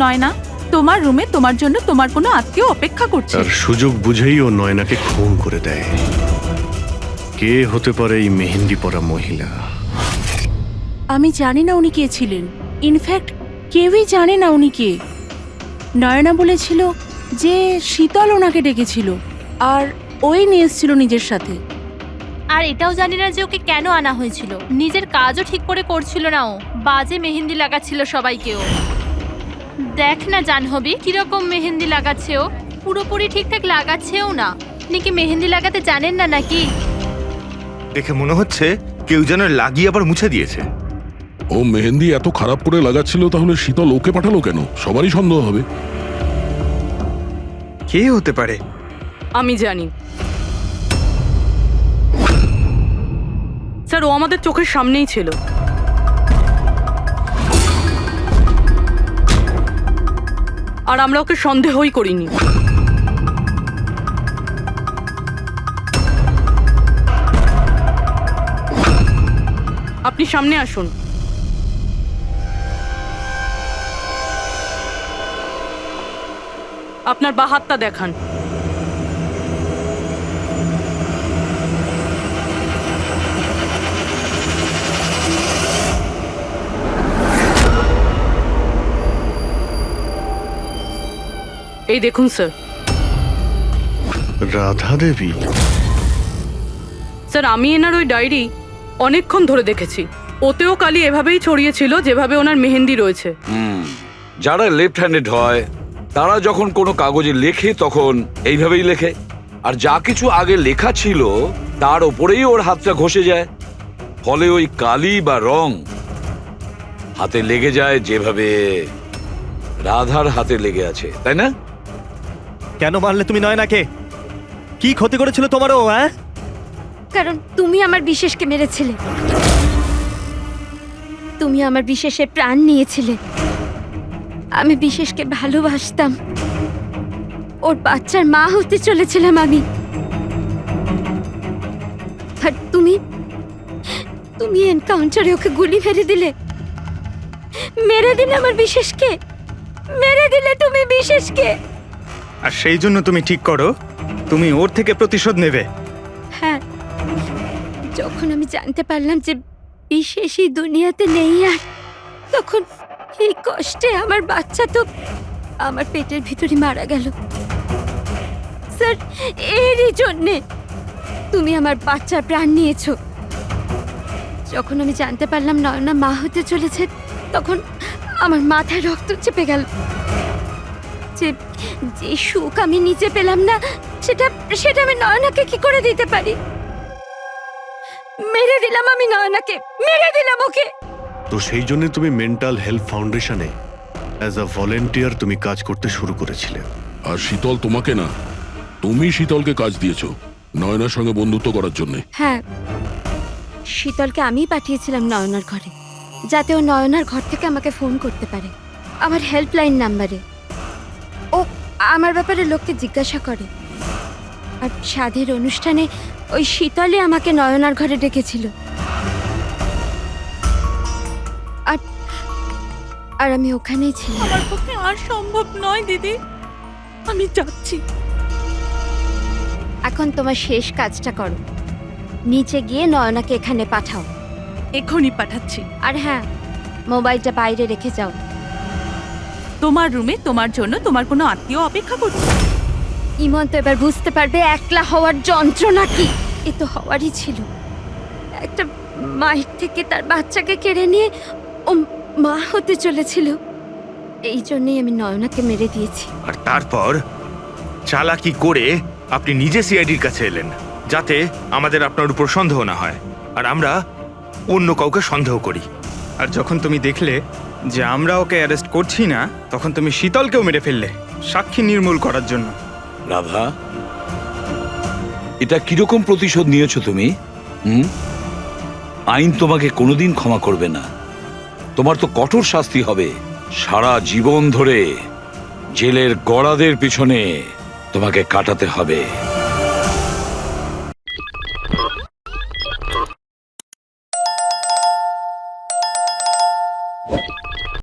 নয়না, তোমার রুমে তোমার জন্য তোমার কোনো আত্মীয় অপেক্ষা করছে। তার সুযোগ বুঝেই ও নয়নাকে খুন করে দেয়। কে হতে পারে এই মেহেন্দি পরা মহিলা? আমি জানি না উনি কে ছিলেন। ইনফ্যাক্ট কেউই জানে না উনি কে। নয়না বলেছিল যে শীতল ওনাকে ডেকেছিল, আর ওই নিয়ে এসেছিল নিজের সাথে। আর এটাও জানি না যে ওকে কেন আনা হয়েছিল। নিজের কাজও ঠিক করে করছিল না, ও বাজে মেহেন্দি লাগাচ্ছিল সবাইকেও। দেখ না জাহ্নবী, কিরকম মেহেন্দি লাগাচ্ছে ও। পুরোপুরি ঠিকঠাক লাগাচ্ছেও না। আপনি কি মেহেন্দি লাগাতে জানেন না নাকি? দেখে মনে হচ্ছে কেউ যেন লাগিয়ে আবার মুছে দিয়েছে। ও মেহেন্দি এত খারাপ করে লাগাচ্ছিল, তাহলে শীতল ওকে পাঠালো কেন? সবারই সন্দেহ হবে। কে হতে পারে? আমি জানি স্যার, ও আমাদের চোখের সামনেই ছিল। আর আমরা ওকে সন্দেহই করিনি। আপনি সামনে আসুন। আপনার বা হাতটা দেখান। এই দেখুন স্যার। রাধা দেবী? স্যার, আমি এনার ওই ডায়েরি অনেকক্ষণ ধরে দেখেছি। ওতেও কালি এভাবেই ছড়িয়েছিল যেভাবে ওনার মেহেন্দি রয়েছে। যারা লেফট হ্যান্ডেড হয় তারা যখন কোনো কাগজে লেখে তখন এইভাবেই লেখে, আর যা কিছু আগে লেখা ছিল তার ওপরেই ওর হাতটা ঘষে যায়, ফলে ওই কালি বা রং হাতে লেগে যায় যেভাবে রাধার হাতে লেগে আছে, তাই না? কেন মারলে তুমি নয়নাকে? কি ক্ষতি করেছিল তোমারও? হ্যাঁ, কারণ তুমি আমার বিশেষকে মেরেছিলে। তুমি আমার বিশেষের প্রাণ নিয়েছিলে। আমি বিশেষকে ভালোবাসতাম। ওর বাচ্চার মা হতে চলেছিলাম আমি। আর তুমি তুমি এনকাউন্টারে ওকে গুলি মেরে দিলে। মেরে দিলে আমার বিশেষকে। মেরে দিলে তুমি বিশেষকে। আর সেই জন্য তুমি ঠিক করো তুমি ওর থেকে প্রতিশোধ নেবে। হ্যাঁ, যখন আমি জানতে পারলাম যে বিশেষই দুনিয়াতে নেই আর, তখন এই কষ্টে আমার বাচ্চা তো আমার পেটের ভিতরে মারা গেল। স্যার, এরই জন্যে তুমি আমার বাচ্চার প্রাণ নিয়েছো। যখন আমি জানতে পারলাম নয়না মা হতে চলেছে, তখন আমার মাথায় রক্ত চেপে গেল। যে যে সুখ আমি নিজে পেলাম না, সেটা সেটা আমি নয়নাকে কি করে দিতে পারি? মেরে দিলাম আমি নয়নাকে, মেরে দিলাম ওকে। তো সেই জন্য তুমি মেন্টাল হেলথ ফাউন্ডেশনে অ্যাজ আ ভলেন্টিয়ার তুমি কাজ করতে শুরু করেছিলে। আর শীতল তোমাকে না, তুমি শীতলকে কাজ দিয়েছো নয়নার সঙ্গে বন্ধুত্ব করার জন্য। হ্যাঁ, শীতলকে আমিই পাঠিয়েছিলাম নয়নার ঘরে, যাতে ও নয়নার ঘর থেকে আমাকে ফোন করতে পারে আমার হেল্পলাইন নাম্বারে। ও আমার ব্যাপারে লোককে জিজ্ঞাসা করে। আর সাধের অনুষ্ঠানে ওই শীতলই আমাকে নয়নার ঘরে ডেকেছিল। আর আর আমি ওখানেই ছিলাম। আমার পক্ষে আর সম্ভব নয় দিদি, আমি যাচ্ছি। এখন তোমার শেষ কাজটা করো, নিচে গিয়ে নয়নাকে এখানে পাঠাও। এখনই পাঠাচ্ছি। আর হ্যাঁ, মোবাইলটা বাইরে রেখে যাও। তোমার রুমে তোমার জন্য তোমার কোনো আত্মীয় অপেক্ষা করছে। ইমন তো এবার বুঝতে পারবে একলা হওয়ার যন্ত্রণা কি। এ তো হওয়ারই ছিল। একটা মায়ের থেকে তার বাচ্চাকে কেড়ে নিয়ে ও মা হতে চলেছিল। এই জন্যই আমি নয়নাকে মেরে দিয়েছি। আর তারপর চালাকি করে আপনি নিজে সিআইডির কাছে এলেন, যাতে আমাদের আপনার উপর সন্দেহ না হয় আর আমরা অন্য কাউকে সন্দেহ করি। আর যখন তুমি দেখলে যে আমরা ওকে অ্যারেস্ট করছি না, তখন তুমি শীতলকেও মেরে ফেললে সাক্ষী নির্মূল করার জন্য। রাধা, এটা কিরকম প্রতিশোধ নিয়েছো তুমি? আইন তোমাকে কোনোদিন ক্ষমা করবে না। তোমার তো কঠোর শাস্তি হবে। সারা জীবন ধরে জেলের গড়াদের পিছনে তোমাকে কাটাতে হবে।